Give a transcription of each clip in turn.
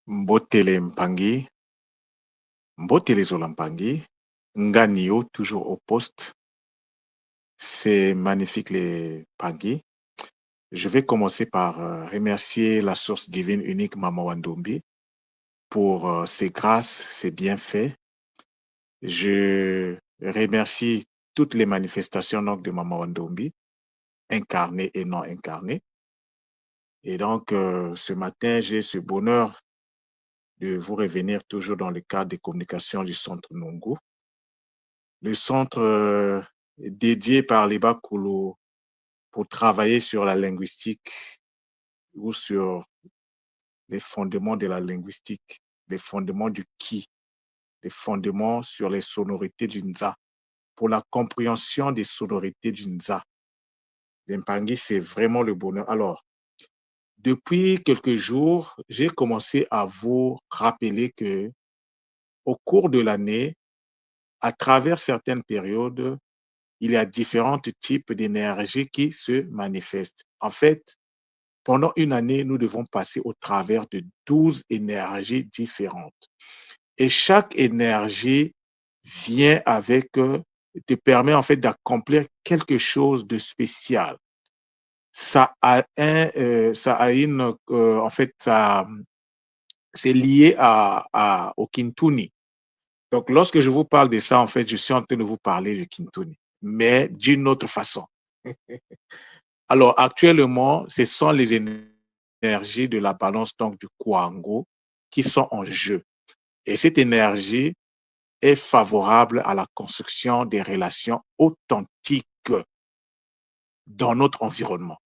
Mbotele Mpangi, Mbotele Zolampangi, Nganio, toujours au poste. C'est magnifique les Pangui. Je vais commencer par remercier la source divine unique Mama Wandombi pour ses grâces, ses bienfaits. Je remercie toutes les manifestations donc, de Mama Wandombi, incarnées et non incarnées. Et donc, ce matin, j'ai ce bonheur de vous revenir toujours dans le cadre des communications du Centre Nungu. Le centre dédié par les Bakulu pour travailler sur la linguistique ou sur les fondements de la linguistique, les fondements du qui, les fondements sur les sonorités du Nza, pour la compréhension des sonorités du Nza. L'Impangi, c'est vraiment le bonheur. Alors, depuis quelques jours, j'ai commencé à vous rappeler que au cours de l'année, à travers certaines périodes, il y a différents types d'énergie qui se manifestent. En fait, pendant une année, nous devons passer au travers de 12 énergies différentes. Et chaque énergie vient avec, te permet en fait d'accomplir quelque chose de spécial. Ça a une, en fait, c'est lié au Kintuni. Donc, lorsque je vous parle de ça, en fait, je suis en train de vous parler de Kintuni, mais d'une autre façon. Alors, actuellement, ce sont les énergies de la balance donc du Kwango qui sont en jeu. Et cette énergie est favorable à la construction des relations authentiques dans notre environnement.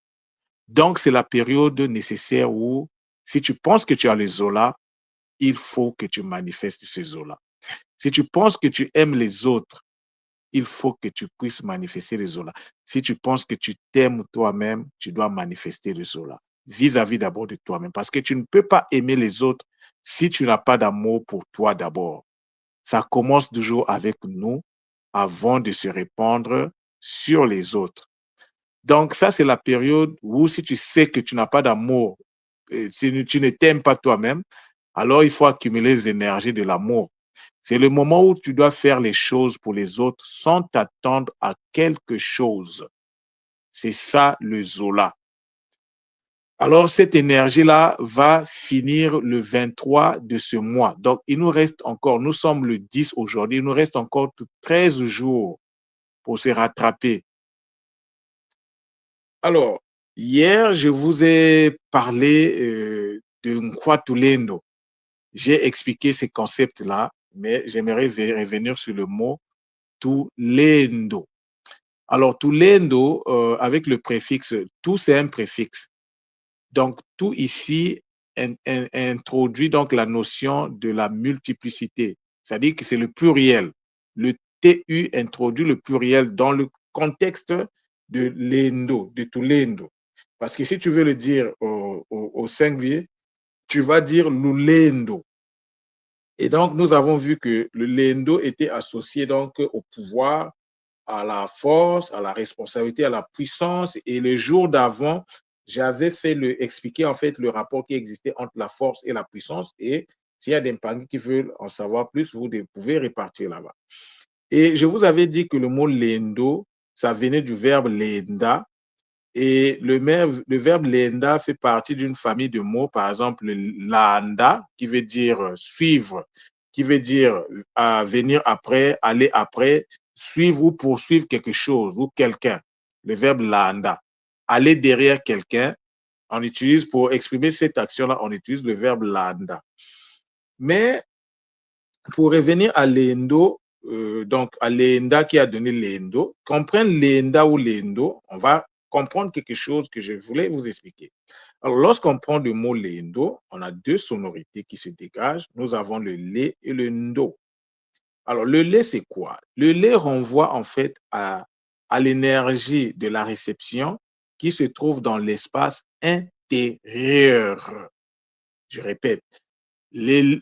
Donc, c'est la période nécessaire où, si tu penses que tu as le Zola, il faut que tu manifestes ce Zola. Si tu penses que tu aimes les autres, il faut que tu puisses manifester le Zola. Si tu penses que tu t'aimes toi-même, tu dois manifester le Zola vis-à-vis d'abord de toi-même. Parce que tu ne peux pas aimer les autres si tu n'as pas d'amour pour toi d'abord. Ça commence toujours avec nous avant de se répandre sur les autres. Donc, ça, c'est la période où si tu sais que tu n'as pas d'amour, si tu ne t'aimes pas toi-même, alors il faut accumuler les énergies de l'amour. C'est le moment où tu dois faire les choses pour les autres sans t'attendre à quelque chose. C'est ça le Zola. Alors, cette énergie-là va finir le 23 de ce mois. Donc, il nous reste encore, nous sommes le 10 aujourd'hui, il nous reste encore 13 jours pour se rattraper. Alors, hier, je vous ai parlé de Nkwatulendo. J'ai expliqué ces concepts-là, mais j'aimerais revenir sur le mot Tulendo. Alors, Tulendo, avec le préfixe, tout c'est un préfixe. Donc, tout ici introduit donc la notion de la multiplicité, c'est-à-dire que c'est le pluriel. Le TU introduit le pluriel dans le contexte de l'endo, de tout l'endo. Parce que si tu veux le dire au singulier, tu vas dire l'ulendo. Et donc, nous avons vu que le lendo était associé donc au pouvoir, à la force, à la responsabilité, à la puissance. Et le jour d'avant, j'avais expliqué en fait le rapport qui existait entre la force et la puissance. Et s'il y a des Mpangi qui veulent en savoir plus, vous pouvez repartir là-bas. Et je vous avais dit que le mot lendo, ça venait du verbe lenda. Et le verbe lenda fait partie d'une famille de mots, par exemple landa, qui veut dire suivre, qui veut dire venir après, aller après, suivre ou poursuivre quelque chose ou quelqu'un. Le verbe landa. Aller derrière quelqu'un, on utilise pour exprimer cette action-là, on utilise le verbe landa. Mais pour revenir à l'endo, donc à l'enda qui a donné l'endo, comprendre l'enda ou l'endo, on va comprendre quelque chose que je voulais vous expliquer. Alors, lorsqu'on prend le mot l'endo, on a deux sonorités qui se dégagent. Nous avons le lé et le ndo. Alors, le lé, c'est quoi? Le lé renvoie en fait à l'énergie de la réception qui se trouve dans l'espace intérieur. Je répète, le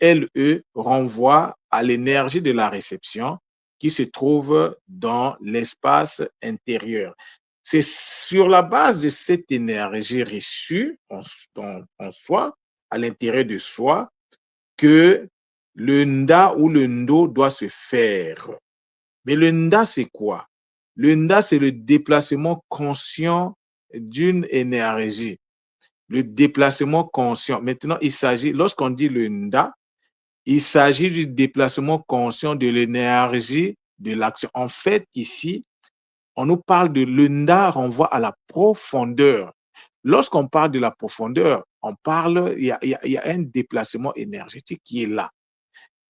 LE renvoie à l'énergie de la réception qui se trouve dans l'espace intérieur. C'est sur la base de cette énergie reçue en soi, à l'intérieur de soi que le nda ou le ndo doit se faire. Mais le nda, c'est quoi? Le nda, c'est le déplacement conscient d'une énergie. Le déplacement conscient. Maintenant, il s'agit, lorsqu'on dit le nda, il s'agit du déplacement conscient de l'énergie de l'action. En fait, ici, on nous parle de le nda renvoie à la profondeur. Lorsqu'on parle de la profondeur, on parle, il y a un déplacement énergétique qui est là.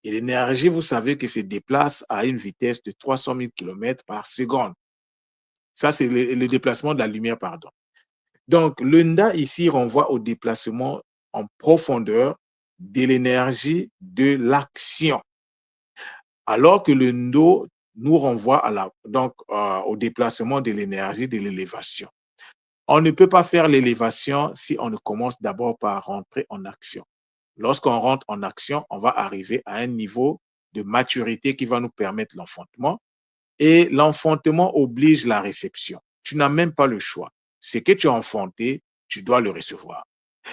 Et l'énergie, vous savez que se déplace à une vitesse de 300 000 km par seconde. Ça, c'est le déplacement de la lumière, pardon. Donc, le nda ici renvoie au déplacement en profondeur de l'énergie de l'action, alors que le ndo nous renvoie au déplacement de l'énergie de l'élévation. On ne peut pas faire l'élévation si on ne commence d'abord par rentrer en action. Lorsqu'on rentre en action, on va arriver à un niveau de maturité qui va nous permettre l'enfantement. Et l'enfantement oblige la réception. Tu n'as même pas le choix. Ce que tu as enfanté, tu dois le recevoir.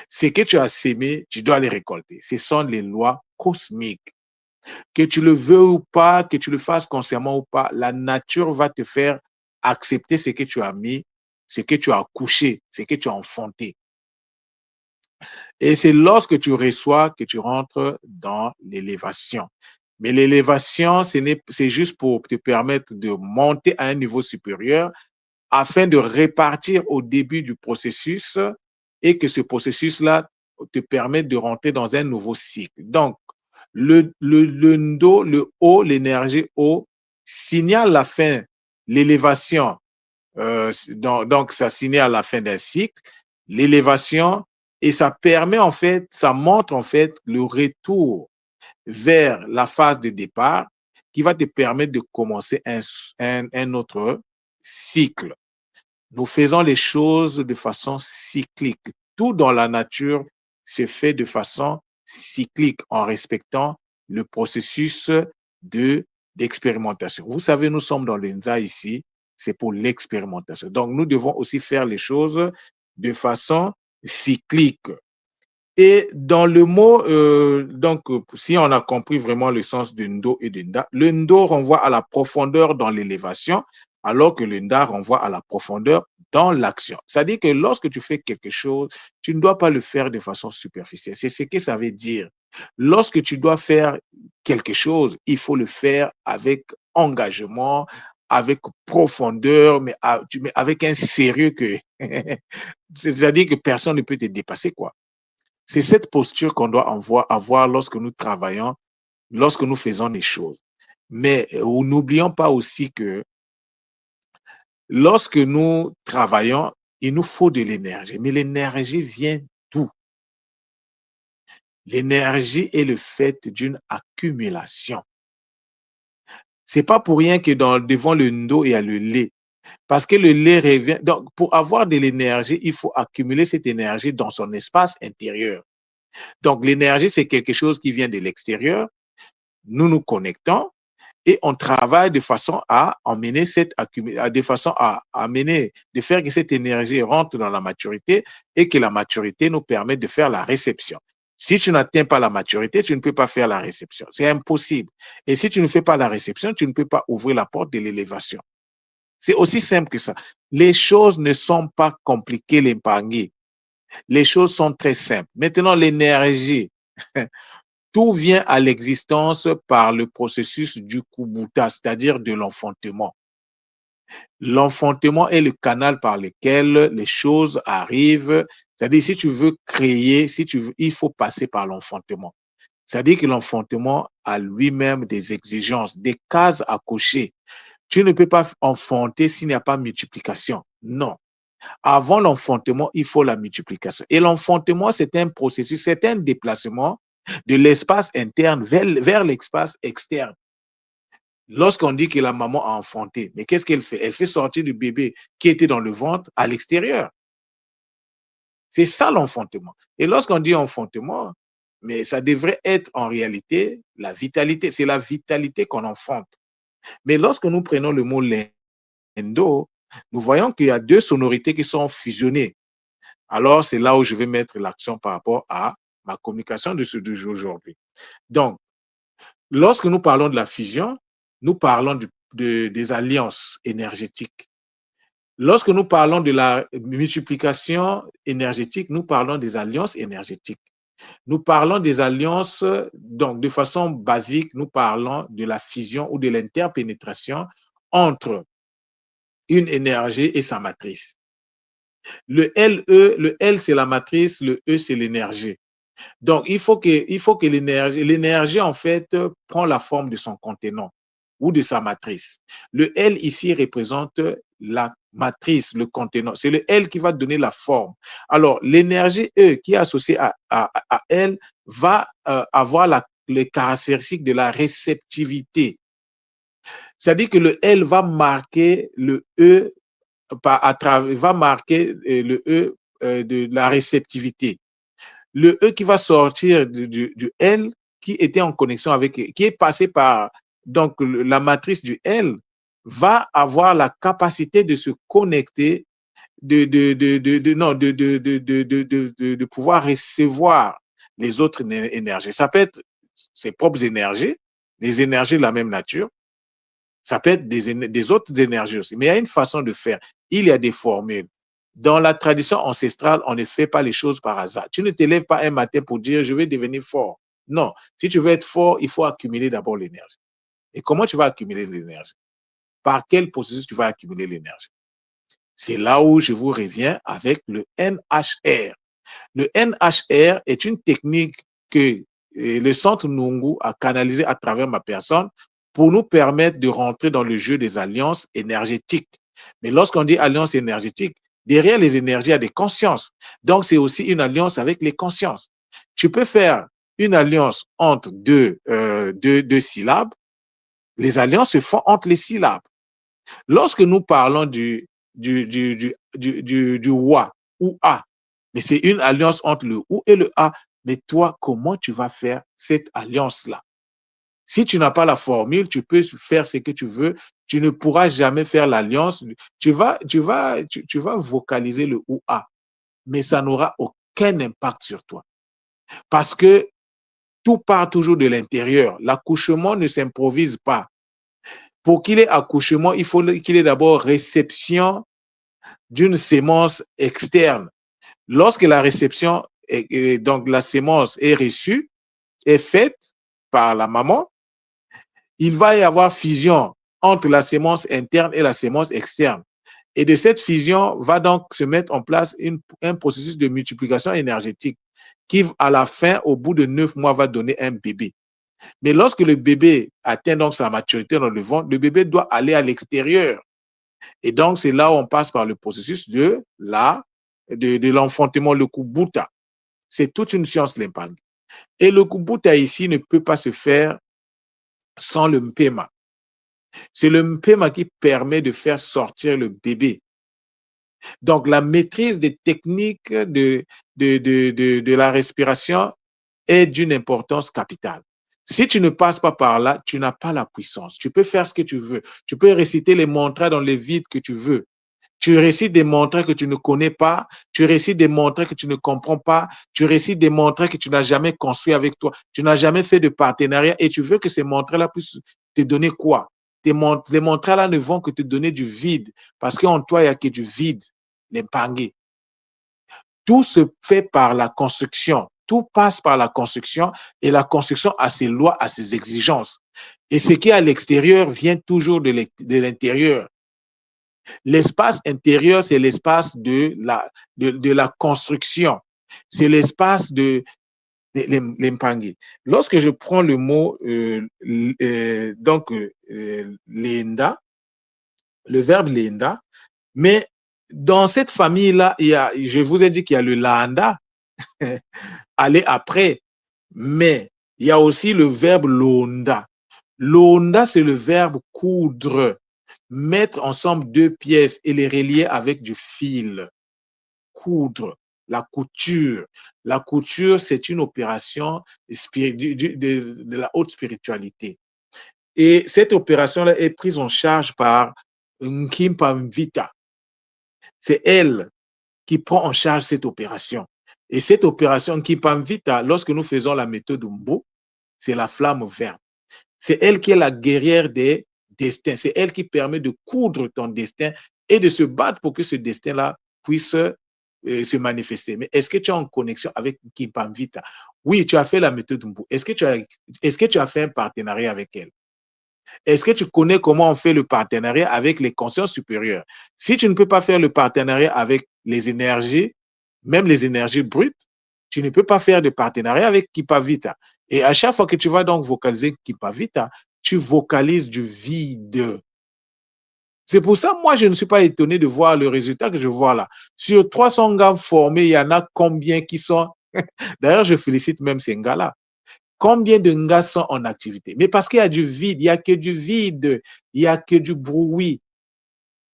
Ce que tu as sémé, tu dois les récolter. Ce sont les lois cosmiques. Que tu le veux ou pas, que tu le fasses consciemment ou pas, la nature va te faire accepter ce que tu as mis, ce que tu as couché, ce que tu as enfanté. Et c'est lorsque tu reçois que tu rentres dans l'élévation. Mais l'élévation, c'est juste pour te permettre de monter à un niveau supérieur afin de répartir au début du processus et que ce processus-là te permette de rentrer dans un nouveau cycle. Donc, le ndo, le haut, l'énergie haut, signale la fin, l'élévation. Donc, ça signale la fin d'un cycle, l'élévation, et ça permet en fait, ça montre en fait le retour vers la phase de départ qui va te permettre de commencer un autre cycle. Nous faisons les choses de façon cyclique. Tout dans la nature se fait de façon cyclique en respectant le processus de d'expérimentation. Vous savez, nous sommes dans l'ENSA ici, c'est pour l'expérimentation. Donc, nous devons aussi faire les choses de façon cyclique. Et dans le mot, si on a compris vraiment le sens du ndo et du nda, le ndo renvoie à la profondeur dans l'élévation, alors que le nda renvoie à la profondeur dans l'action. C'est-à-dire que lorsque tu fais quelque chose, tu ne dois pas le faire de façon superficielle. C'est ce que ça veut dire. Lorsque tu dois faire quelque chose, il faut le faire avec engagement, avec profondeur, mais avec un sérieux que, c'est-à-dire que personne ne peut te dépasser, quoi. C'est cette posture qu'on doit avoir lorsque nous travaillons, lorsque nous faisons des choses. Mais n'oublions pas aussi que lorsque nous travaillons, il nous faut de l'énergie. Mais l'énergie vient d'où? L'énergie est le fait d'une accumulation. C'est pas pour rien que devant le ndo, il y a le lait. Parce que le lait revient. Donc, pour avoir de l'énergie, il faut accumuler cette énergie dans son espace intérieur. Donc, l'énergie, c'est quelque chose qui vient de l'extérieur. Nous nous connectons et on travaille de façon à emmener de façon à amener, de faire que cette énergie rentre dans la maturité et que la maturité nous permette de faire la réception. Si tu n'atteins pas la maturité, tu ne peux pas faire la réception. C'est impossible. Et si tu ne fais pas la réception, tu ne peux pas ouvrir la porte de l'élévation. C'est aussi simple que ça. Les choses ne sont pas compliquées, les pangis. Les choses sont très simples. Maintenant, l'énergie, tout vient à l'existence par le processus du kubuta, c'est-à-dire de l'enfantement. L'enfantement est le canal par lequel les choses arrivent. C'est-à-dire, si tu veux créer, il faut passer par l'enfantement. C'est-à-dire que l'enfantement a lui-même des exigences, des cases à cocher. Tu ne peux pas enfanter s'il n'y a pas multiplication. Non. Avant l'enfantement, il faut la multiplication. Et l'enfantement, c'est un processus, c'est un déplacement de l'espace interne vers l'espace externe. Lorsqu'on dit que la maman a enfanté, mais qu'est-ce qu'elle fait? Elle fait sortir du bébé qui était dans le ventre à l'extérieur. C'est ça l'enfantement. Et lorsqu'on dit enfantement, mais ça devrait être en réalité la vitalité. C'est la vitalité qu'on enfante. Mais lorsque nous prenons le mot lendo, nous voyons qu'il y a deux sonorités qui sont fusionnées. Alors, c'est là où je vais mettre l'accent par rapport à ma communication d'aujourd'hui. Donc, lorsque nous parlons de la fusion, nous parlons des alliances énergétiques. Lorsque nous parlons de la multiplication énergétique, nous parlons des alliances énergétiques. Nous parlons des alliances, donc de façon basique, nous parlons de la fusion ou de l'interpénétration entre une énergie et sa matrice. Le L c'est la matrice, le E c'est l'énergie. Donc, il faut que l'énergie, en fait, prend la forme de son contenant ou de sa matrice. Le L ici représente la matrice, le contenant. C'est le L qui va donner la forme. Alors, l'énergie E qui est associée à L va avoir les caractéristiques de la réceptivité. C'est-à-dire que le L va marquer le E va marquer le E de la réceptivité. Le E qui va sortir du L qui était en connexion avec, qui est passé par donc la matrice du L, va avoir la capacité de se connecter, de pouvoir recevoir les autres énergies. Ça peut être ses propres énergies, les énergies de la même nature, ça peut être des autres énergies aussi. Mais il y a une façon de faire. Il y a des formules. Dans la tradition ancestrale, on ne fait pas les choses par hasard. Tu ne te lèves pas un matin pour dire je vais devenir fort. Non. Si tu veux être fort, il faut accumuler d'abord l'énergie. Et comment tu vas accumuler l'énergie? Par quel processus tu vas accumuler l'énergie? C'est là où je vous reviens avec le NHR. Le NHR est une technique que le centre Nungu a canalisée à travers ma personne pour nous permettre de rentrer dans le jeu des alliances énergétiques. Mais lorsqu'on dit alliance énergétique, derrière les énergies, il y a des consciences. Donc, c'est aussi une alliance avec les consciences. Tu peux faire une alliance entre deux syllabes. Les alliances se font entre les syllabes. Lorsque nous parlons du wa ou a, mais c'est une alliance entre le ou et le a, mais toi, comment tu vas faire cette alliance-là? Si tu n'as pas la formule, tu peux faire ce que tu veux, tu ne pourras jamais faire l'alliance. Tu vas vocaliser le ou a, mais ça n'aura aucun impact sur toi. Parce que tout part toujours de l'intérieur. L'accouchement ne s'improvise pas. Pour qu'il ait accouchement, il faut qu'il ait d'abord réception d'une sémence externe. Lorsque la réception, donc la sémence est reçue, est faite par la maman, il va y avoir fusion entre la sémence interne et la sémence externe. Et de cette fusion va donc se mettre en place un processus de multiplication énergétique qui, à la fin, au bout de 9 mois, va donner un bébé. Mais lorsque le bébé atteint donc sa maturité dans le ventre, le bébé doit aller à l'extérieur. Et donc, c'est là où on passe par le processus de l'enfantement, le kubuta. C'est toute une science, l'impact. Et le kubuta ici ne peut pas se faire sans le mpema. C'est le mpema qui permet de faire sortir le bébé. Donc, la maîtrise des techniques de la respiration est d'une importance capitale. Si tu ne passes pas par là, tu n'as pas la puissance. Tu peux faire ce que tu veux. Tu peux réciter les mantras dans les vides que tu veux. Tu récites des mantras que tu ne connais pas, tu récites des mantras que tu ne comprends pas, tu récites des mantras que tu n'as jamais construit avec toi, tu n'as jamais fait de partenariat et tu veux que ces mantras-là puissent te donner quoi? Les mantras-là ne vont que te donner du vide parce qu'en toi, il n'y a que du vide, les pangés. Tout se fait par la construction. Tout passe par la construction et la construction a ses lois, a ses exigences. Et ce qui est à l'extérieur vient toujours de l'intérieur. L'espace intérieur, c'est l'espace de la construction. C'est l'espace de l'empangue. Lorsque je prends le mot lenda, le verbe lenda, mais dans cette famille-là, je vous ai dit qu'il y a le landa, aller après, mais il y a aussi le verbe londa. Londa, c'est le verbe coudre, mettre ensemble deux pièces et les relier avec du fil. Coudre, la couture. La couture, c'est une opération de la haute spiritualité. Et cette opération-là est prise en charge par Nkimpa Mvita. C'est elle qui prend en charge cette opération. Et cette opération Kipamvita, lorsque nous faisons la méthode Mbo, c'est la flamme verte. C'est elle qui est la guerrière des destins. C'est elle qui permet de coudre ton destin et de se battre pour que ce destin-là puisse se manifester. Mais est-ce que tu es en connexion avec Kipamvita? Oui, tu as fait la méthode Mbo. Est-ce que tu as fait un partenariat avec elle? Est-ce que tu connais comment on fait le partenariat avec les consciences supérieures? Si tu ne peux pas faire le partenariat avec les énergies, même les énergies brutes, tu ne peux pas faire de partenariat avec Kipavita. Et à chaque fois que tu vas donc vocaliser Kipavita, tu vocalises du vide. C'est pour ça, moi, je ne suis pas étonné de voir le résultat que je vois là. Sur 300 gars formés, il y en a combien qui sont... D'ailleurs, je félicite même ces gars-là. Combien de gars sont en activité? Mais parce qu'il y a du vide, il n'y a que du vide, il n'y a que du bruit.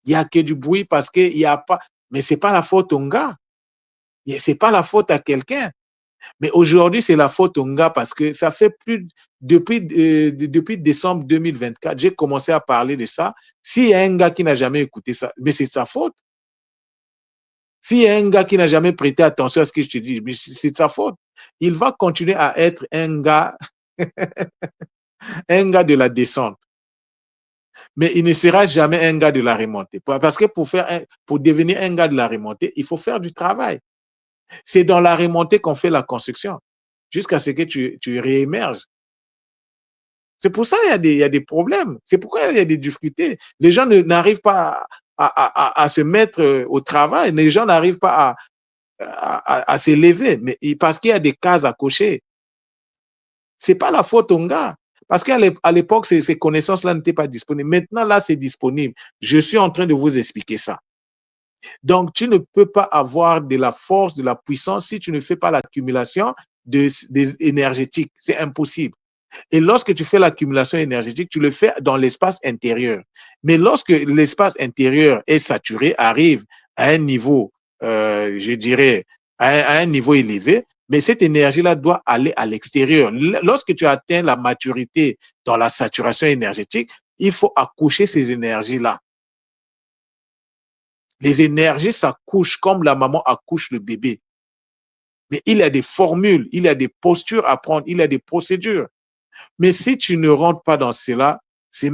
Il n'y a que du bruit parce qu'il n'y a pas... Mais ce n'est pas la faute au gars. Ce n'est pas la faute à quelqu'un. Mais aujourd'hui, c'est la faute au gars parce que ça fait plus... Depuis décembre 2024, j'ai commencé à parler de ça. S'il y a un gars qui n'a jamais écouté ça, mais c'est sa faute. S'il y a un gars qui n'a jamais prêté attention à ce que je te dis, mais c'est de sa faute. Il va continuer à être un gars de la descente. Mais il ne sera jamais un gars de la remontée. Parce que pour devenir un gars de la remontée, il faut faire du travail. C'est dans la remontée qu'on fait la construction, jusqu'à ce que tu réémerges. C'est pour ça qu'il y a des problèmes. C'est pourquoi il y a des difficultés. Les gens n'arrivent pas à se mettre au travail. Les gens n'arrivent pas à s'élever. Mais parce qu'il y a des cases à cocher. Ce n'est pas la faute au gars. Parce qu'à l'époque, ces connaissances-là n'étaient pas disponibles. Maintenant, là, c'est disponible. Je suis en train de vous expliquer ça. Donc, tu ne peux pas avoir de la force, de la puissance si tu ne fais pas l'accumulation des énergétiques. C'est impossible. Et lorsque tu fais l'accumulation énergétique, tu le fais dans l'espace intérieur. Mais lorsque l'espace intérieur est saturé, arrive à un niveau, je dirais, à un niveau élevé, mais cette énergie-là doit aller à l'extérieur. Lorsque tu atteins la maturité dans la saturation énergétique, il faut accoucher ces énergies-là. Les énergies s'accouchent comme la maman accouche le bébé. Mais il y a des formules, il y a des postures à prendre, il y a des procédures. Mais si tu ne rentres pas dans cela, tu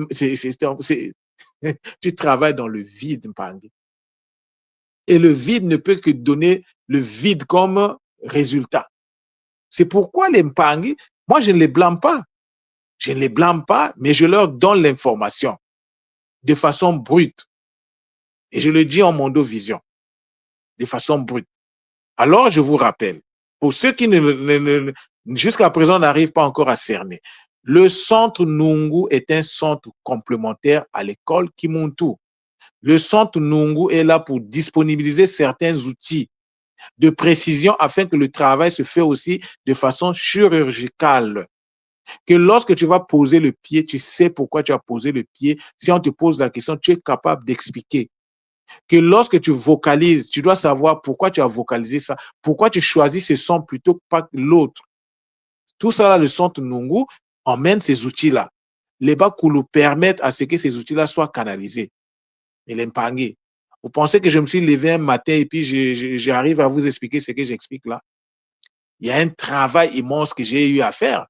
travailles dans le vide, Mpangi. Et le vide ne peut que donner le vide comme résultat. C'est pourquoi les Mpangi, moi je ne les blâme pas. Je ne les blâme pas, mais je leur donne l'information de façon brute. Et je le dis en mondovision, de façon brute. Alors, je vous rappelle, pour ceux qui jusqu'à présent n'arrivent pas encore à cerner, le centre Nungu est un centre complémentaire à l'école Kimuntu. Le centre Nungu est là pour disponibiliser certains outils de précision afin que le travail se fait aussi de façon chirurgicale. Que lorsque tu vas poser le pied, tu sais pourquoi tu as posé le pied. Si on te pose la question, tu es capable d'expliquer. Que lorsque tu vocalises, tu dois savoir pourquoi tu as vocalisé ça, pourquoi tu choisis ce son plutôt que pas l'autre. Tout ça, là, le centre Nungu emmène ces outils-là. Les Bakulu permettent à ce que ces outils-là soient canalisés. Et les Mpangi. Vous pensez que je me suis levé un matin et puis j'arrive à vous expliquer ce que j'explique là? Il y a un travail immense que j'ai eu à faire.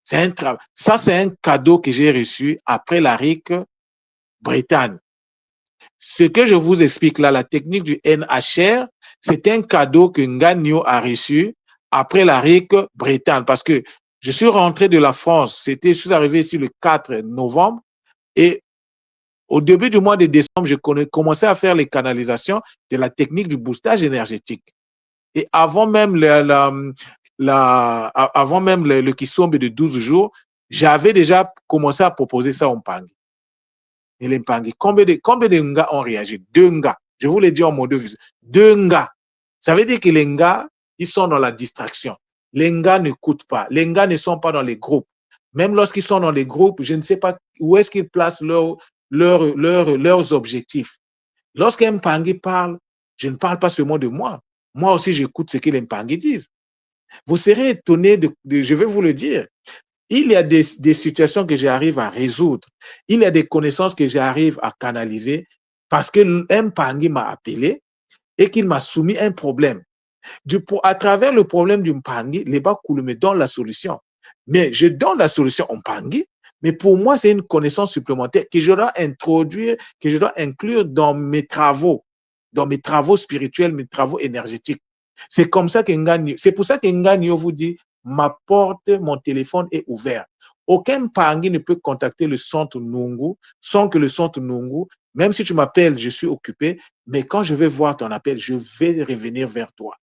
Ça, c'est un cadeau que j'ai reçu après la RIC Bretagne. Ce que je vous explique là, la technique du NHR, c'est un cadeau que Nganyo a reçu après la RIC Bretagne. Parce que je suis rentré de la France, je suis arrivé ici le 4 novembre et au début du mois de décembre, j'ai commencé à faire les canalisations de la technique du boostage énergétique. Et avant même le Kisombe de 12 jours, j'avais déjà commencé à proposer ça au Mpangi. Et les Mpangi, combien de gars ont réagi? 2 gars. Je vous l'ai dit en mode de vue. 2 gars. Ça veut dire que les gars, ils sont dans la distraction. Les gars n'écoutent pas. Les gars ne sont pas dans les groupes. Même lorsqu'ils sont dans les groupes, je ne sais pas où est-ce qu'ils placent leurs objectifs. Lorsqu'un Mpangi parle, je ne parle pas seulement de moi. Moi aussi, j'écoute ce que les Mpangi disent. Vous serez étonné je vais vous le dire. Il y a des situations que j'arrive à résoudre. Il y a des connaissances que j'arrive à canaliser parce qu'un Mpangi m'a appelé et qu'il m'a soumis un problème. À travers le problème du Mpangi, les Bakulu me donnent la solution. Mais je donne la solution au Mpangi, mais pour moi, c'est une connaissance supplémentaire que je dois introduire, que je dois inclure dans mes travaux spirituels, mes travaux énergétiques. C'est comme ça que Nganio, c'est pour ça que Nganio vous dit, ma porte, mon téléphone est ouvert. Aucun Mpangi ne peut contacter le centre Nungu sans que le centre Nungu, même si tu m'appelles, je suis occupé, mais quand je vais voir ton appel, je vais revenir vers toi.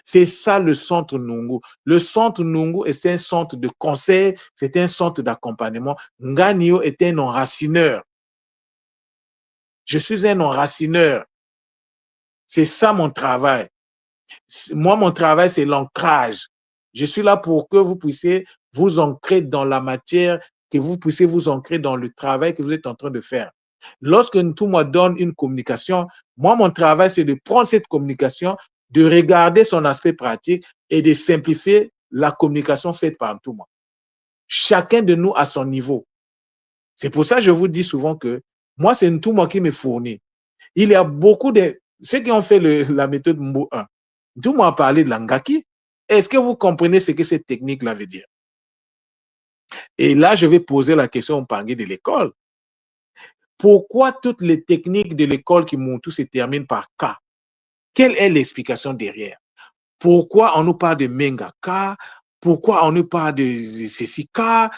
C'est ça le centre Nungu. Le centre Nungu est un centre de conseil, c'est un centre d'accompagnement. Nganio est un enracineur. Je suis un enracineur. C'est ça mon travail. Moi, mon travail, c'est l'ancrage. Je suis là pour que vous puissiez vous ancrer dans la matière, que vous puissiez vous ancrer dans le travail que vous êtes en train de faire. Lorsque tout me donne une communication, moi, mon travail, c'est de prendre cette communication, de regarder son aspect pratique et de simplifier la communication faite par tout le monde. Chacun de nous à son niveau. C'est pour ça que je vous dis souvent que moi, c'est tout moi qui me fournit. Il y a beaucoup de... Ceux qui ont fait la méthode Mbo 1, tout le monde a parlé de l'angaki. Est-ce que vous comprenez ce que cette technique-là veut dire? Et là, je vais poser la question au Mpangi de l'école. Pourquoi toutes les techniques de l'école qui m'ont tous se terminent par K? Quelle est l'explication derrière? Pourquoi on nous parle de Mengaka? Pourquoi on nous parle de Sessika,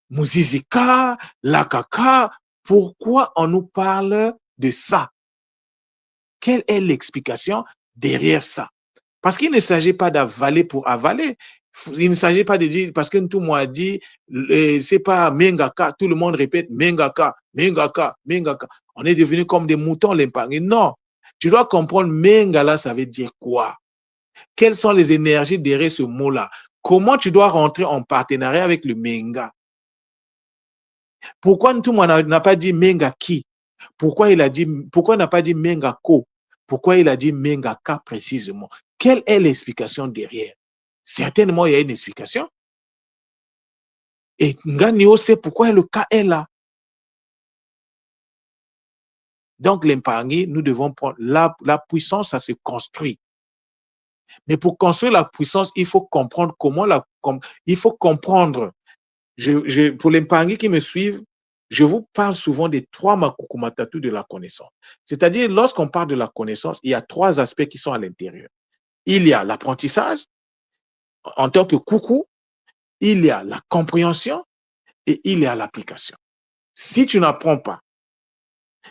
Muzizika, Lakaka? Pourquoi on nous parle de ça? Quelle est l'explication derrière ça? Parce qu'il ne s'agit pas d'avaler pour avaler. Il ne s'agit pas de dire, parce que tout le monde a dit, c'est pas Mengaka, tout le monde répète Mengaka, Mengaka, Mengaka. On est devenu comme des moutons l'épargne. Non, tu dois comprendre Mengala, ça veut dire quoi? Quelles sont les énergies derrière ce mot-là? Comment tu dois rentrer en partenariat avec le Menga? Pourquoi tout le monde n'a pas dit Mengaki? Pourquoi il n'a pas dit Mengako? Pourquoi il a dit Mengaka précisément? Quelle est l'explication derrière? Certainement, il y a une explication. Et Nganio sait pourquoi le cas est là. Donc, l'Empangi, nous devons prendre la puissance, ça se construit. Mais pour construire la puissance, il faut comprendre il faut comprendre. Pour les Mpangi qui me suivent, je vous parle souvent des 3 makukumatatu de la connaissance. C'est-à-dire, lorsqu'on parle de la connaissance, il y a 3 aspects qui sont à l'intérieur. Il y a l'apprentissage en tant que coucou, il y a la compréhension et il y a l'application. Si tu n'apprends pas,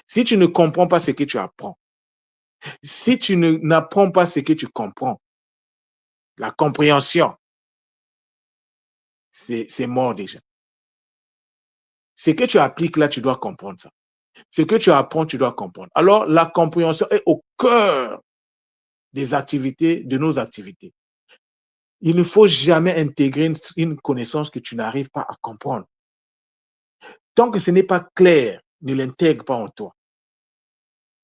si tu ne comprends pas ce que tu apprends, si tu n'apprends pas ce que tu comprends, la compréhension, c'est mort déjà. Ce que tu appliques là, tu dois comprendre ça. Ce que tu apprends, tu dois comprendre. Alors, la compréhension est au cœur des activités, de nos activités. Il ne faut jamais intégrer une connaissance que tu n'arrives pas à comprendre. Tant que ce n'est pas clair, ne l'intègre pas en toi.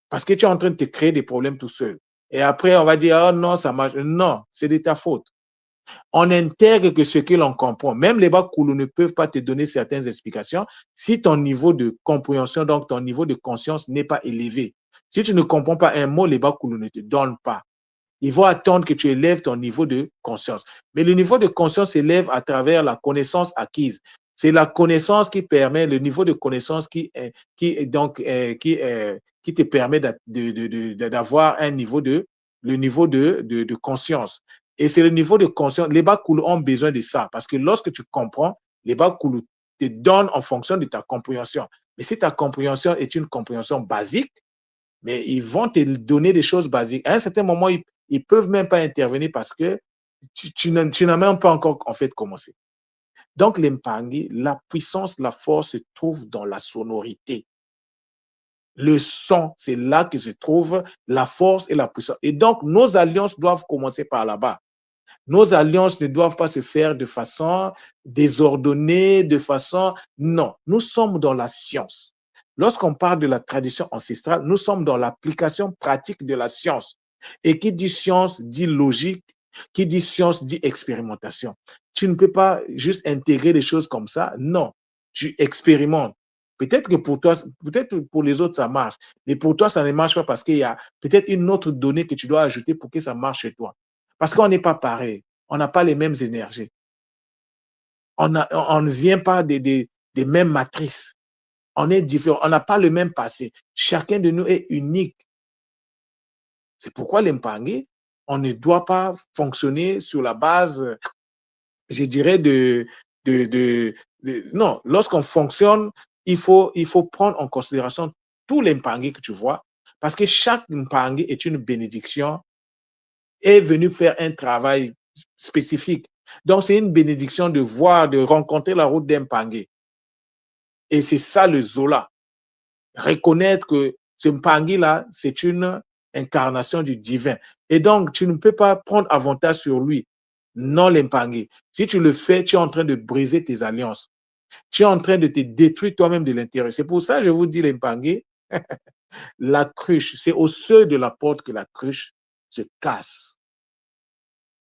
Parce que tu es en train de te créer des problèmes tout seul. Et après, on va dire, oh non, ça marche. Non, c'est de ta faute. On n'intègre que ce que l'on comprend. Même les Bakoulou ne peuvent pas te donner certaines explications si ton niveau de compréhension, donc ton niveau de conscience n'est pas élevé. Si tu ne comprends pas un mot, les Bakoulou ne te donnent pas. Ils vont attendre que tu élèves ton niveau de conscience. Mais le niveau de conscience s'élève à travers la connaissance acquise. C'est la connaissance qui permet, le niveau de connaissance qui te permet d'avoir le niveau de conscience. Et c'est le niveau de conscience. Les Bakoulou ont besoin de ça parce que lorsque tu comprends, les Bakoulou te donnent en fonction de ta compréhension. Mais si ta compréhension est une compréhension basique, mais ils vont te donner des choses basiques. À un certain moment, ils ne peuvent même pas intervenir parce que tu n'as même pas encore en fait commencé. Donc, l'Empangi, la puissance, la force se trouve dans la sonorité. Le son, c'est là que se trouve la force et la puissance. Et donc, nos alliances doivent commencer par là-bas. Nos alliances ne doivent pas se faire de façon désordonnée, de façon... Non, nous sommes dans la science. Lorsqu'on parle de la tradition ancestrale, nous sommes dans l'application pratique de la science. Et qui dit science dit logique, qui dit science dit expérimentation. Tu ne peux pas juste intégrer des choses comme ça. Non, tu expérimentes. Peut-être que pour toi, peut-être pour les autres, ça marche. Mais pour toi, ça ne marche pas parce qu'il y a peut-être une autre donnée que tu dois ajouter pour que ça marche chez toi. Parce qu'on n'est pas pareil. On n'a pas les mêmes énergies. On ne vient pas des mêmes matrices. On est différent. On n'a pas le même passé. Chacun de nous est unique. C'est pourquoi l'Empangé, on ne doit pas fonctionner sur la base, je dirais, non, lorsqu'on fonctionne, il faut prendre en considération tous les Mpangé que tu vois, parce que chaque Mpangé est une bénédiction, est venu faire un travail spécifique. Donc, c'est une bénédiction de voir, de rencontrer la route d'un Mpangé. Et c'est ça le Zola. Reconnaître que ce Mpangé-là, c'est une incarnation du divin. Et donc, tu ne peux pas prendre avantage sur lui. Non, l'Empangé. Si tu le fais, tu es en train de briser tes alliances. Tu es en train de te détruire toi-même de l'intérieur. C'est pour ça que je vous dis, l'Empangé, la cruche, c'est au seuil de la porte que la cruche se casse.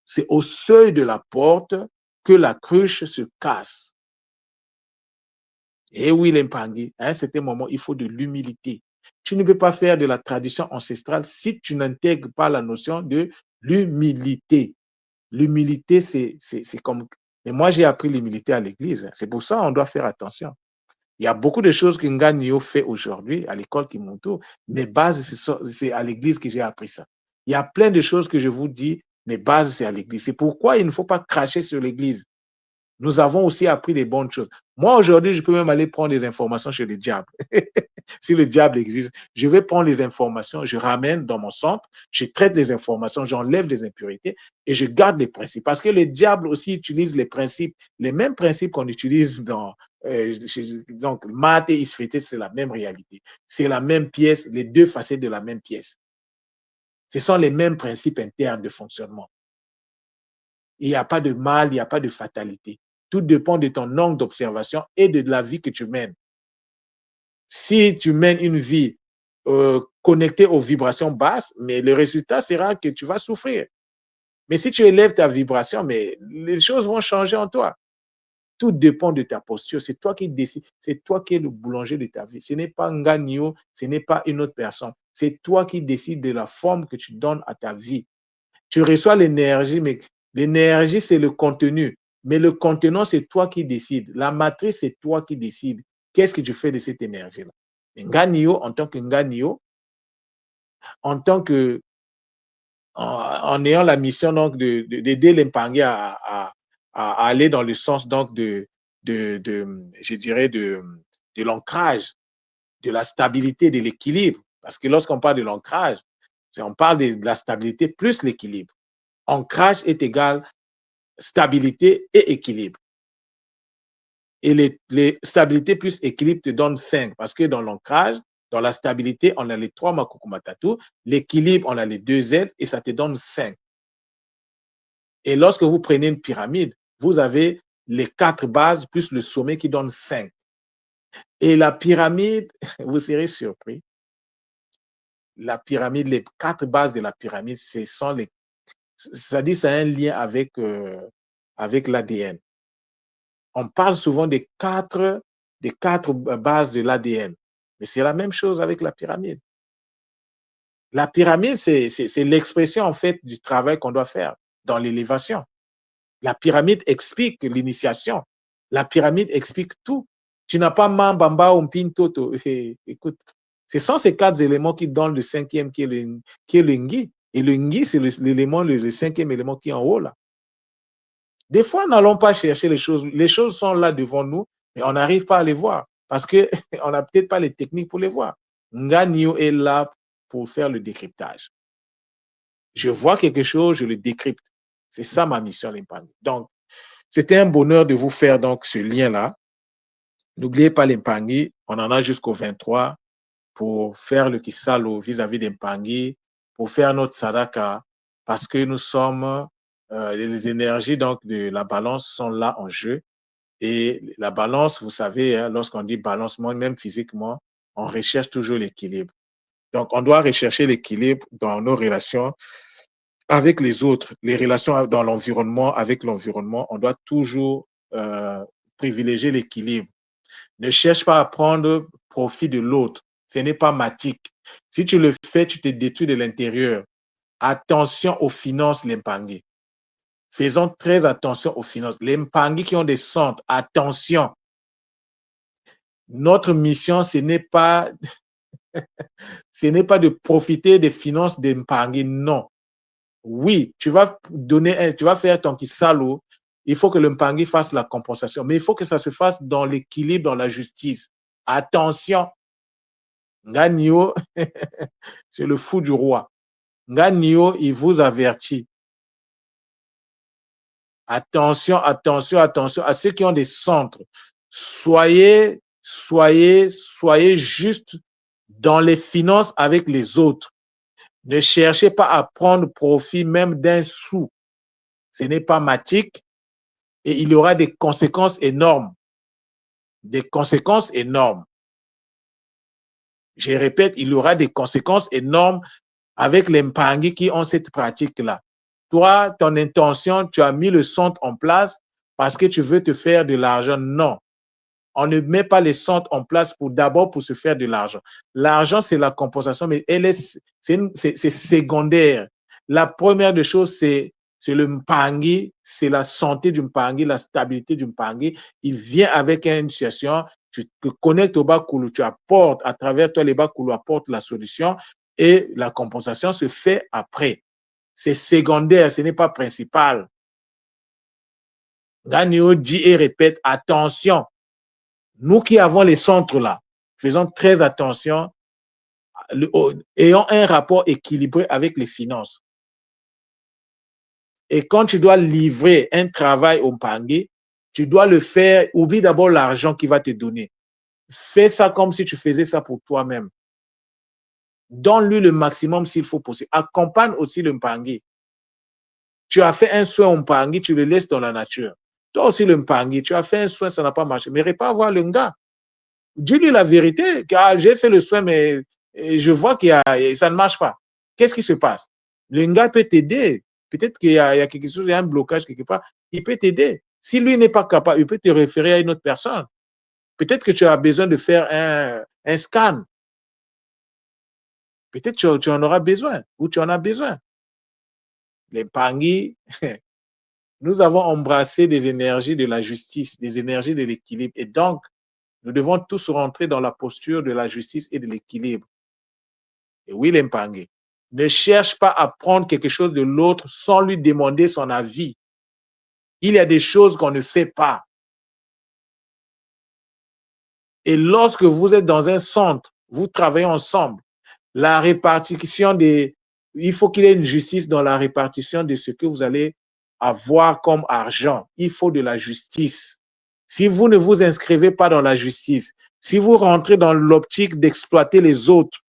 C'est au seuil de la porte que la cruche se casse. Et oui, l'Empangé, à un certain moment, il faut de l'humilité. Tu ne peux pas faire de la tradition ancestrale si tu n'intègres pas la notion de l'humilité. L'humilité, c'est comme... Mais moi, j'ai appris l'humilité à l'église. C'est pour ça qu'on doit faire attention. Il y a beaucoup de choses que Nganio fait aujourd'hui à l'école Kimonto. Mes bases, c'est à l'église que j'ai appris ça. Il y a plein de choses que je vous dis, mes bases, c'est à l'église. C'est pourquoi il ne faut pas cracher sur l'église. Nous avons aussi appris des bonnes choses. Moi, aujourd'hui, je peux même aller prendre des informations chez le diable. Si le diable existe, je vais prendre les informations, je ramène dans mon centre, je traite les informations, j'enlève des impurités et je garde les principes. Parce que le diable aussi utilise les principes, les mêmes principes qu'on utilise dans... donc, maths et isfété, c'est la même réalité. C'est la même pièce, les deux facettes de la même pièce. Ce sont les mêmes principes internes de fonctionnement. Il n'y a pas de mal, il n'y a pas de fatalité. Tout dépend de ton angle d'observation et de la vie que tu mènes. Si tu mènes une vie connectée aux vibrations basses, mais le résultat sera que tu vas souffrir. Mais si tu élèves ta vibration, mais les choses vont changer en toi. Tout dépend de ta posture. C'est toi qui décides. C'est toi qui es le boulanger de ta vie. Ce n'est pas Nganio, ce n'est pas une autre personne. C'est toi qui décides de la forme que tu donnes à ta vie. Tu reçois l'énergie, mais l'énergie, c'est le contenu. Mais le contenant, c'est toi qui décides. La matrice, c'est toi qui décides. Qu'est-ce que tu fais de cette énergie-là? Nganio, en tant que Nganio, en tant que, en ayant la mission donc d'aider l'Empangé à aller dans le sens donc je dirais de l'ancrage, de la stabilité, de l'équilibre. Parce que lorsqu'on parle de l'ancrage, on parle de la stabilité plus l'équilibre. Ancrage est égal stabilité et équilibre. Et les stabilité plus équilibre te donnent 5 parce que dans l'ancrage, dans la stabilité, on a les 3 makukumatatu, l'équilibre, on a les 2 Z et ça te donne 5. Et lorsque vous prenez une pyramide, vous avez les 4 bases plus le sommet qui donne 5. Et la pyramide, vous serez surpris, la pyramide, les 4 bases de la pyramide, ce sont les, ça dit, ça a un lien avec l'ADN. On parle souvent des quatre bases de l'ADN. Mais c'est la même chose avec la pyramide. La pyramide, c'est l'expression en fait du travail qu'on doit faire dans l'élévation. La pyramide explique l'initiation. La pyramide explique tout. Tu n'as pas Mambamba ou Mpintoto. Écoute, ce sont ces 4 éléments qui donnent le 5e qui est le Ngi. Et le Ngi, c'est l'élément, le 5e élément qui est en haut là. Des fois, n'allons pas chercher les choses. Les choses sont là devant nous, mais on n'arrive pas à les voir parce qu'on n'a peut-être pas les techniques pour les voir. Nganio est là pour faire le décryptage. Je vois quelque chose, je le décrypte. C'est ça ma mission, l'Impangé. Donc, c'était un bonheur de vous faire donc ce lien-là. N'oubliez pas l'Impangé, on en a jusqu'au 23 pour faire le Kisalo vis-à-vis d'Impangé, pour faire notre Sadaka, parce que nous sommes, les énergies donc de la balance sont là en jeu. Et la balance, vous savez, hein, lorsqu'on dit balance, moi-même physiquement, on recherche toujours l'équilibre. Donc, on doit rechercher l'équilibre dans nos relations avec les autres, les relations dans l'environnement, avec l'environnement. On doit toujours privilégier l'équilibre. Ne cherche pas à prendre profit de l'autre. Ce n'est pas matique. Si tu le fais, tu te détruis de l'intérieur. Attention aux finances, les Mpangui. Faisons très attention aux finances. Les Mpangui qui ont des centres, attention. Notre mission, ce n'est pas de profiter des finances des Mpangui, non. Oui, tu vas faire ton kisalo, il faut que le Mpangui fasse la compensation, mais il faut que ça se fasse dans l'équilibre, dans la justice. Attention, Nganio, c'est le fou du roi. Nganio, il vous avertit. Attention, attention, attention à ceux qui ont des centres. Soyez juste dans les finances avec les autres. Ne cherchez pas à prendre profit même d'un sou. Ce n'est pas matique et il y aura des conséquences énormes. Des conséquences énormes. Je répète, il y aura des conséquences énormes avec les Mpangui qui ont cette pratique-là. Toi, ton intention, tu as mis le centre en place parce que tu veux te faire de l'argent. Non. On ne met pas les centres en place d'abord pour se faire de l'argent. L'argent, c'est la compensation, mais c'est secondaire. La première des choses, c'est le Mpangui, c'est la santé du Mpangui, la stabilité du Mpangui. Il vient avec une situation, tu te connectes au Bakulu, tu apportes, à travers toi, les Bakulu apportent la solution et la compensation se fait après. C'est secondaire, ce n'est pas principal. Ganio dit et répète, attention, nous qui avons les centres là, faisons très attention, ayons un rapport équilibré avec les finances. Et quand tu dois livrer un travail au Mpangui, tu dois le faire, oublie d'abord l'argent qu'il va te donner. Fais ça comme si tu faisais ça pour toi-même. Donne-lui le maximum s'il faut possible. Accompagne aussi le Mpangui. Tu as fait un soin au Mpangui, tu le laisses dans la nature. Toi aussi, le Mpangui, tu as fait un soin, ça n'a pas marché. Mais pas voir le gars. Dis-lui la vérité, car j'ai fait le soin, mais je vois que ça ne marche pas. Qu'est-ce qui se passe? Le gars peut t'aider. Peut-être qu'il y a quelque chose, il y a un blocage quelque part. Il peut t'aider. Si lui n'est pas capable, il peut te référer à une autre personne. Peut-être que tu as besoin de faire un scan. Peut-être que tu en auras besoin ou tu en as besoin. Les Mpangui, nous avons embrassé des énergies de la justice, des énergies de l'équilibre. Et donc, nous devons tous rentrer dans la posture de la justice et de l'équilibre. Et oui, les Mpangui, ne cherche pas à prendre quelque chose de l'autre sans lui demander son avis. Il y a des choses qu'on ne fait pas. Et lorsque vous êtes dans un centre, vous travaillez ensemble, la répartition il faut qu'il y ait une justice dans la répartition de ce que vous allez avoir comme argent. Il faut de la justice. Si vous ne vous inscrivez pas dans la justice, si vous rentrez dans l'optique d'exploiter les autres,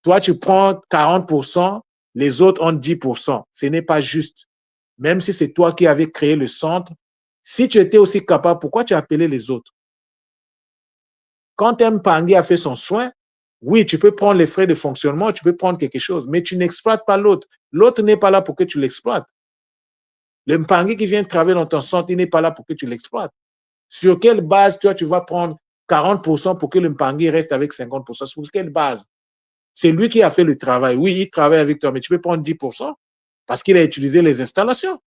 toi, tu prends 40%, les autres ont 10%. Ce n'est pas juste. Même si c'est toi qui avais créé le centre, si tu étais aussi capable, pourquoi tu as appelé les autres? Quand un Mpangui a fait son soin, oui, tu peux prendre les frais de fonctionnement, tu peux prendre quelque chose, mais tu n'exploites pas l'autre. L'autre n'est pas là pour que tu l'exploites. Le Mpangui qui vient travailler dans ton centre, il n'est pas là pour que tu l'exploites. Sur quelle base, toi, tu vas prendre 40% pour que le Mpangui reste avec 50%? Sur quelle base? C'est lui qui a fait le travail. Oui, il travaille avec toi, mais tu peux prendre 10% parce qu'il a utilisé les installations.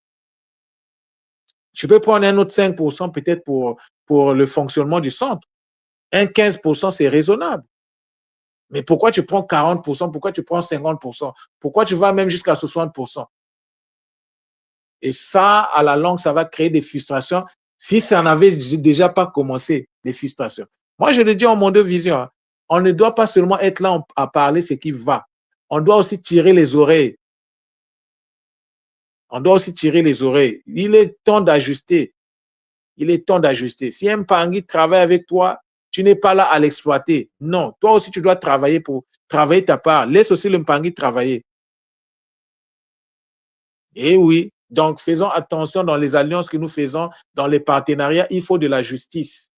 Tu peux prendre un autre 5% peut-être pour le fonctionnement du centre. Un 15%, c'est raisonnable. Mais pourquoi tu prends 40%? Pourquoi tu prends 50%? Pourquoi tu vas même jusqu'à 60%? Et ça, à la longue, ça va créer des frustrations si ça n'avait déjà pas commencé, les frustrations. Moi, je le dis en mon deux visions. On ne doit pas seulement être là à parler ce qui va. On doit aussi tirer les oreilles. On doit aussi tirer les oreilles. Il est temps d'ajuster. Il est temps d'ajuster. Si un Mpangui travaille avec toi, tu n'es pas là à l'exploiter. Non, toi aussi, tu dois travailler pour travailler ta part. Laisse aussi le Mpangui travailler. Et oui, donc faisons attention dans les alliances que nous faisons, dans les partenariats, il faut de la justice.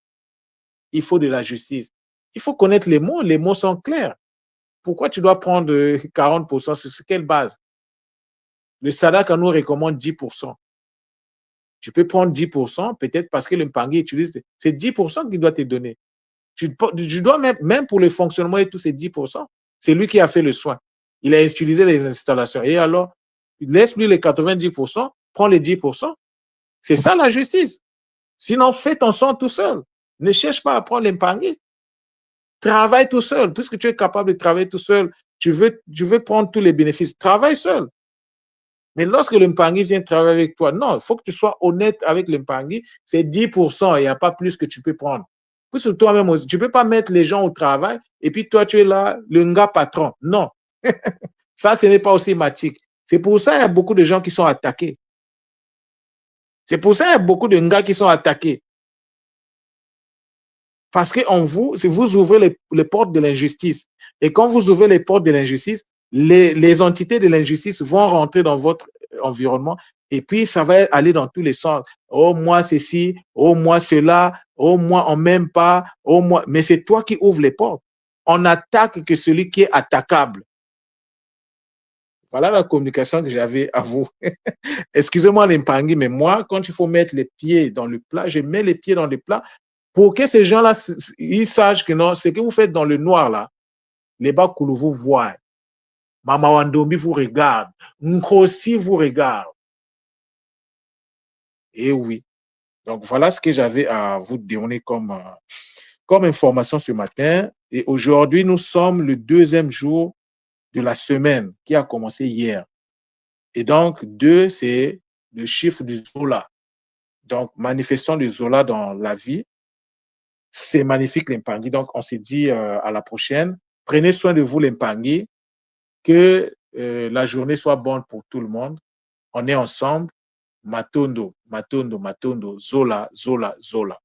Il faut de la justice. Il faut connaître les mots sont clairs. Pourquoi tu dois prendre 40%? Sur quelle base? Le SADAK nous recommande 10%. Tu peux prendre 10%, peut-être parce que le Mpangui utilise, c'est 10% qu'il doit te donner. Tu dois même pour le fonctionnement et tout, c'est 10%. C'est lui qui a fait le soin. Il a utilisé les installations. Et alors, laisse-lui les 90%, prends les 10%. C'est ça la justice. Sinon, fais ton sang tout seul. Ne cherche pas à prendre l'épargne. Travaille tout seul. Puisque tu es capable de travailler tout seul, tu veux prendre tous les bénéfices. Travaille seul. Mais lorsque l'épargne vient travailler avec toi, non, il faut que tu sois honnête avec l'épargne. C'est 10%, il n'y a pas plus que tu peux prendre. Puisque toi-même aussi, tu ne peux pas mettre les gens au travail et puis toi, tu es là, le gars patron. Non. Ça, ce n'est pas aussi matique. C'est pour ça qu'il y a beaucoup de gens qui sont attaqués. C'est pour ça qu'il y a beaucoup de gars qui sont attaqués. Parce que vous ouvrez les portes de l'injustice. Et quand vous ouvrez les portes de l'injustice, les entités de l'injustice vont rentrer dans votre environnement et puis ça va aller dans tous les sens. Oh, moi, ceci, oh, moi, cela, oh, moi, on m'aime pas, oh, moi. Mais c'est toi qui ouvres les portes. On n'attaque que celui qui est attaquable. Voilà la communication que j'avais à vous. Excusez-moi l'épargne, mais moi, quand il faut mettre les pieds dans le plat, je mets les pieds dans le plat pour que ces gens-là, ils sachent que non, ce que vous faites dans le noir, là, les Bakoulou vous voient. Mama Wandombi vous regarde. Nkossi vous regarde. Et oui. Donc, voilà ce que j'avais à vous donner comme information ce matin. Et aujourd'hui, nous sommes le 2e jour de la semaine qui a commencé hier. Et donc, 2, c'est le chiffre du Zola. Donc, manifestons le Zola dans la vie. C'est magnifique, l'Impangui. Donc, on se dit à la prochaine. Prenez soin de vous, l'Impangui. Que la journée soit bonne pour tout le monde. On est ensemble. Matondo, Matondo, Matondo, Zola, Zola, Zola.